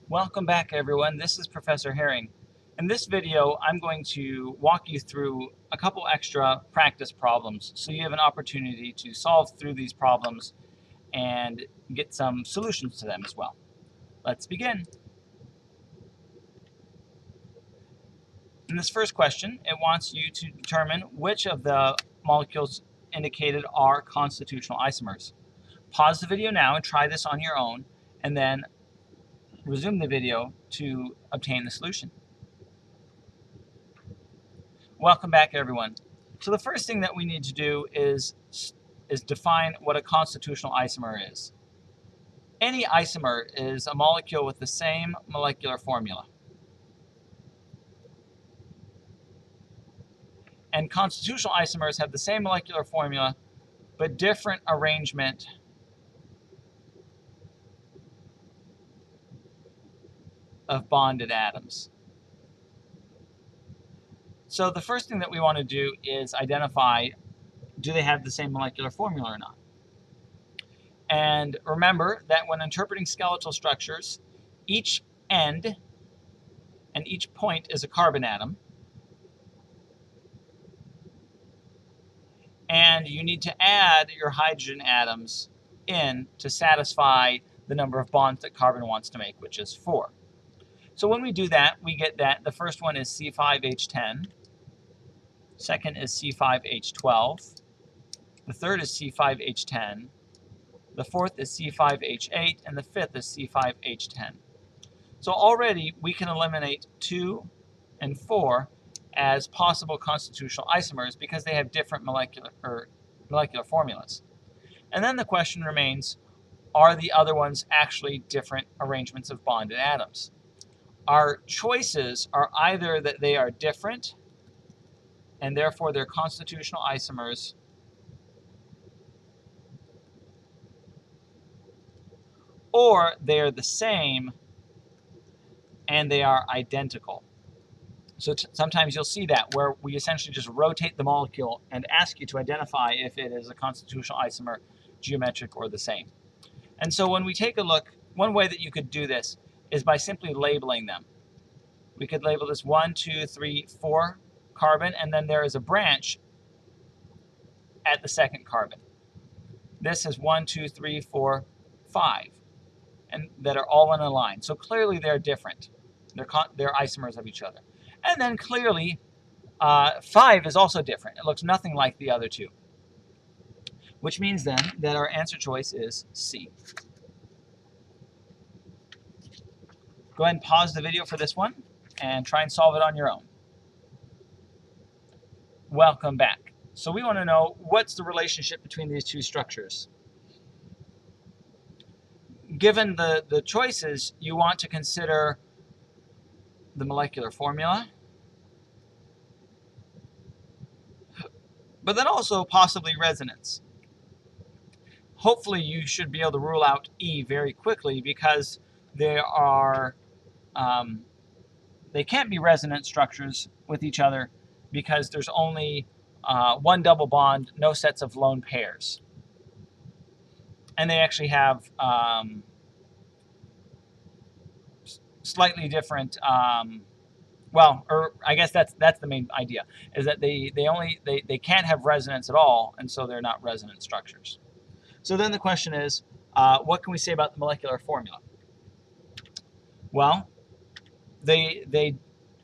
Welcome back, everyone. This is Professor Herring. In this video, I'm going to walk you through a couple extra practice problems so you have an opportunity to solve through these problems and get some solutions to them as well. Let's begin. In this first question, it wants you to determine which of the molecules indicated are constitutional isomers. Pause the video now and try this on your own, and then resume the video to obtain the solution. Welcome back, everyone. So the first thing that we need to do is define what a constitutional isomer is. Any isomer is a molecule with the same molecular formula. And constitutional isomers have the same molecular formula, but different arrangement of bonded atoms. So the first thing that we want to do is identify, do they have the same molecular formula or not? And remember that when interpreting skeletal structures, each end and each point is a carbon atom. And you need to add your hydrogen atoms in to satisfy the number of bonds that carbon wants to make, which is 4. So when we do that, we get that the first one is C5H10, second is C5H12, the third is C5H10, the fourth is C5H8, and the fifth is C5H10. So already we can eliminate 2 and 4 as possible constitutional isomers because they have different molecular formulas. And then the question remains, are the other ones actually different arrangements of bonded atoms? Our choices are either that they are different and therefore they're constitutional isomers, or they are the same and they are identical. So sometimes you'll see that where we essentially just rotate the molecule and ask you to identify if it is a constitutional isomer, geometric, or the same. And so when we take a look, one way that you could do this is by simply labeling them. We could label this 1, 2, 3, 4 carbon, and then there is a branch at the second carbon. This is 1, 2, 3, 4, 5, and that are all in a line. So clearly they're different. They're isomers of each other. And then clearly 5 is also different. It looks nothing like the other two, which means then that our answer choice is C. Go ahead and pause the video for this one and try and solve it on your own. Welcome back. So we want to know, what's the relationship between these two structures? Given the choices, you want to consider the molecular formula, but then also possibly resonance. Hopefully you should be able to rule out E very quickly because they can't be resonant structures with each other because there's only one double bond, no sets of lone pairs. And they actually have slightly different, or I guess that's the main idea, is that they can't have resonance at all, and so they're not resonant structures. So then the question is, what can we say about the molecular formula? Well, they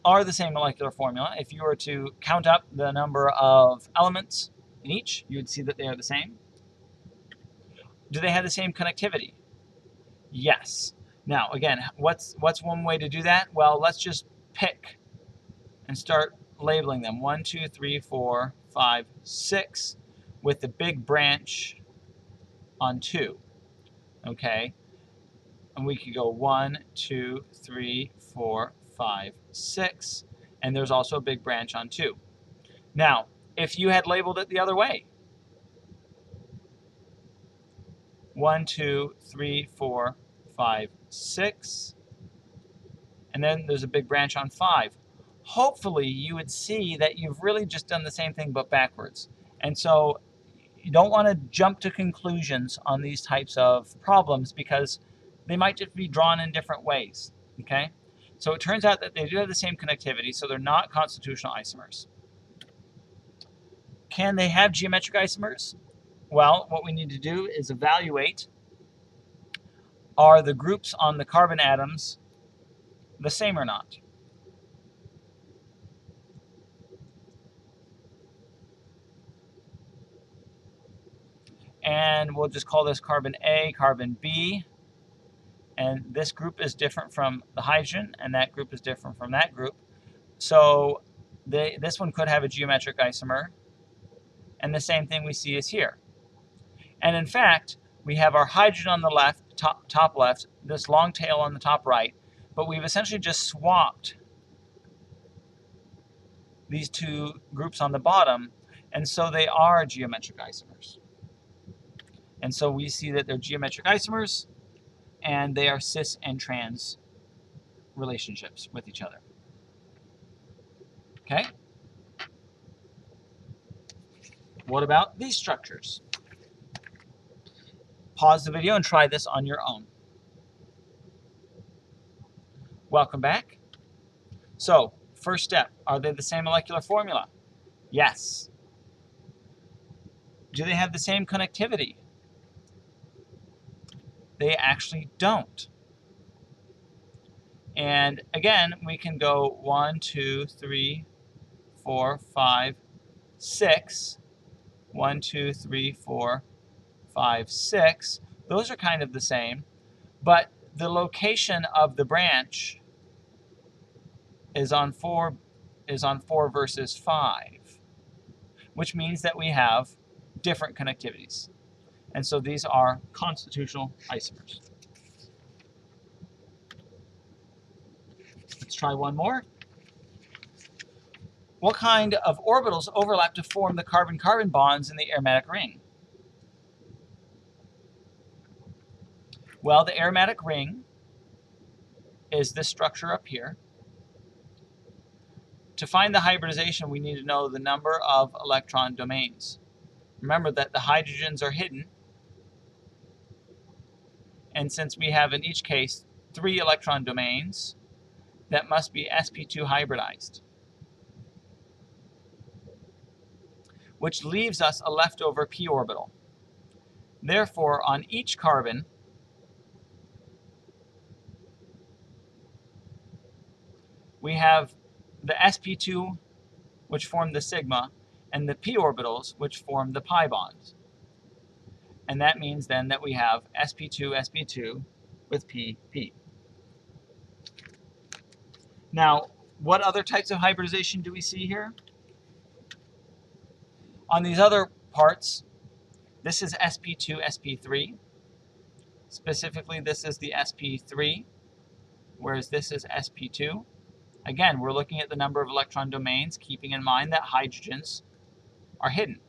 are the same molecular formula. If you were to count up the number of elements in each, you would see that they are the same. Do they have the same connectivity? Yes. Now, again, what's one way to do that? Well, let's just pick and start labeling them. 1, 2, 3, 4, 5, 6, with the big branch on 2. Okay? And we could go 1, 2, 3, 4, 5, 6, and there's also a big branch on 2. Now, if you had labeled it the other way, 1, 2, 3, 4, 5, 6, and then there's a big branch on 5. Hopefully you would see that you've really just done the same thing but backwards. And so you don't want to jump to conclusions on these types of problems because they might just be drawn in different ways. Okay? So it turns out that they do have the same connectivity, so they're not constitutional isomers. Can they have geometric isomers? Well, what we need to do is evaluate, are the groups on the carbon atoms the same or not? And we'll just call this carbon A, carbon B, and this group is different from the hydrogen, and that group is different from that group. So this one could have a geometric isomer, and the same thing we see is here. And in fact, we have our hydrogen on the left, top left, this long tail on the top right, but we've essentially just swapped these two groups on the bottom, and so they are geometric isomers. And so we see that they're geometric isomers, and they are cis and trans relationships with each other. Okay? What about these structures? Pause the video and try this on your own. Welcome back. So, first step, are they the same molecular formula? Yes. Do they have the same connectivity? They actually don't. And again, we can go 1, 2, 3, 4, 5, 6. 1, 2, 3, 4, 5, 6. Those are kind of the same, but the location of the branch is on 4 versus 5, which means that we have different connectivities. And so these are constitutional isomers. Let's try one more. What kind of orbitals overlap to form the carbon-carbon bonds in the aromatic ring? Well, the aromatic ring is this structure up here. To find the hybridization, we need to know the number of electron domains. Remember that the hydrogens are hidden, and since we have in each case 3 electron domains, that must be sp2 hybridized, which leaves us a leftover p orbital. Therefore, on each carbon, we have the sp2, which form the sigma, and the p orbitals, which form the pi bonds. And that means then that we have sp2, sp2 with p, p. Now, what other types of hybridization do we see here? On these other parts, this is sp2, sp3. Specifically, this is the sp3, whereas this is sp2. Again, we're looking at the number of electron domains, keeping in mind that hydrogens are hidden.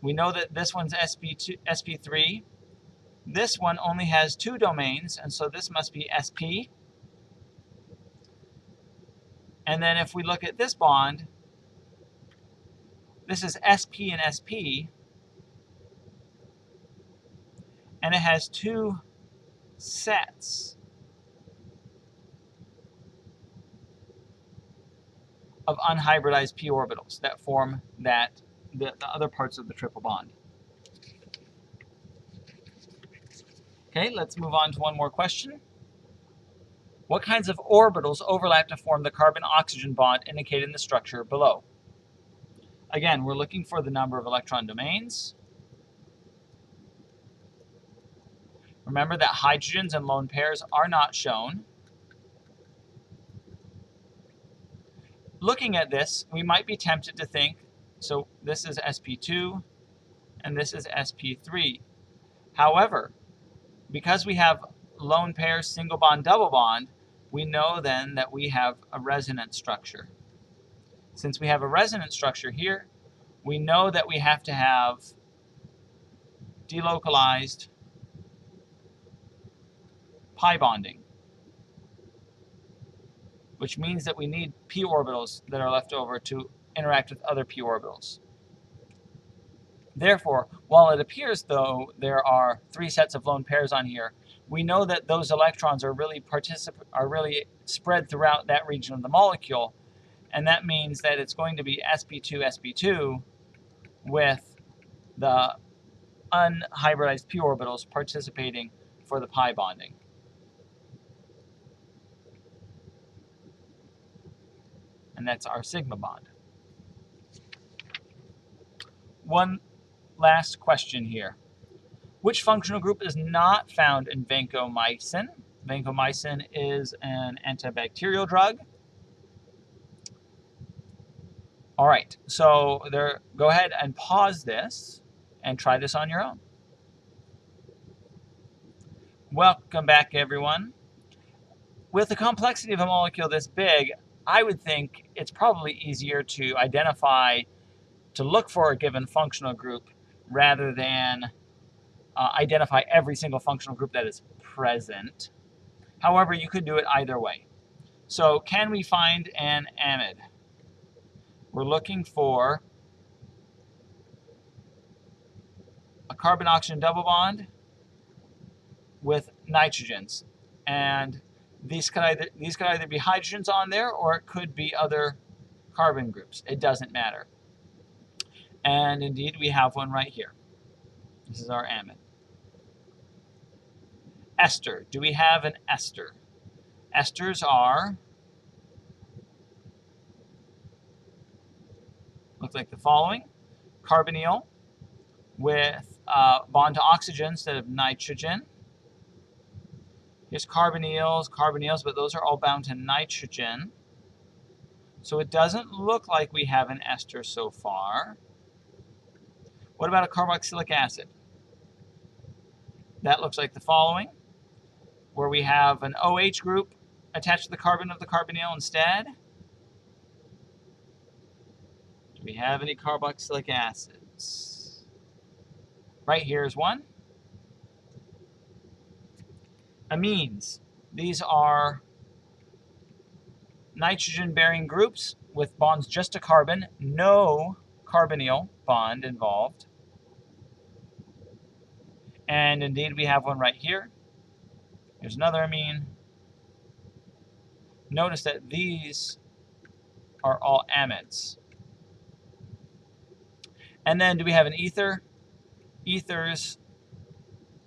We know that this one's sp3. This one only has 2 domains, and so this must be sp. And then if we look at this bond, this is sp and sp, and it has 2 sets of unhybridized p orbitals that form the other parts of the triple bond. Okay, let's move on to one more question. What kinds of orbitals overlap to form the carbon-oxygen bond indicated in the structure below? Again, we're looking for the number of electron domains. Remember that hydrogens and lone pairs are not shown. Looking at this, we might be tempted to think, so this is sp2 and this is sp3. However, because we have lone pair, single bond, double bond, we know then that we have a resonance structure. Since we have a resonance structure here, we know that we have to have delocalized pi bonding, which means that we need p orbitals that are left over to interact with other p orbitals. Therefore, while it appears though there are 3 sets of lone pairs on here, we know that those electrons are really spread throughout that region of the molecule, and that means that it's going to be sp2 sp2 with the unhybridized p orbitals participating for the pi bonding. And that's our sigma bond. One last question here. Which functional group is not found in vancomycin? Vancomycin is an antibacterial drug. All right, so go ahead and pause this and try this on your own. Welcome back, everyone. With the complexity of a molecule this big, I would think it's probably easier to look for a given functional group rather than identify every single functional group that is present. However, you could do it either way. So can we find an amide? We're looking for a carbon-oxygen double bond with nitrogens. And these could either be hydrogens on there, or it could be other carbon groups. It doesn't matter. And indeed, we have one right here. This is our amide. Ester. Do we have an ester? Esters look like the following. Carbonyl with bond to oxygen instead of nitrogen. Here's carbonyls, but those are all bound to nitrogen. So it doesn't look like we have an ester so far. What about a carboxylic acid? That looks like the following, where we have an OH group attached to the carbon of the carbonyl instead. Do we have any carboxylic acids? Right here is one. Amines. These are nitrogen-bearing groups with bonds just to carbon, no carbonyl bond involved. And indeed, we have one right here. Here's another amine. Notice that these are all amides. And then do we have an ether? Ethers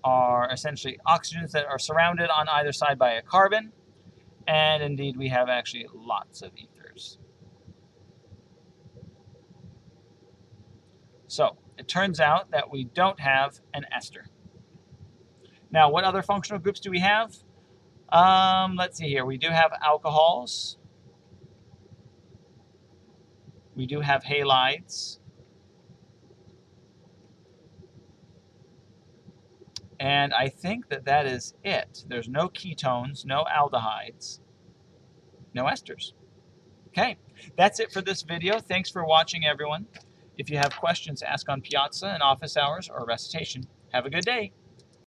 are essentially oxygens that are surrounded on either side by a carbon. And indeed, we have actually lots of ethers. So it turns out that we don't have an ester. Now, what other functional groups do we have? Let's see here. We do have alcohols. We do have halides. And I think that is it. There's no ketones, no aldehydes, no esters. Okay, that's it for this video. Thanks for watching, everyone. If you have questions, ask on Piazza and office hours or recitation. Have a good day.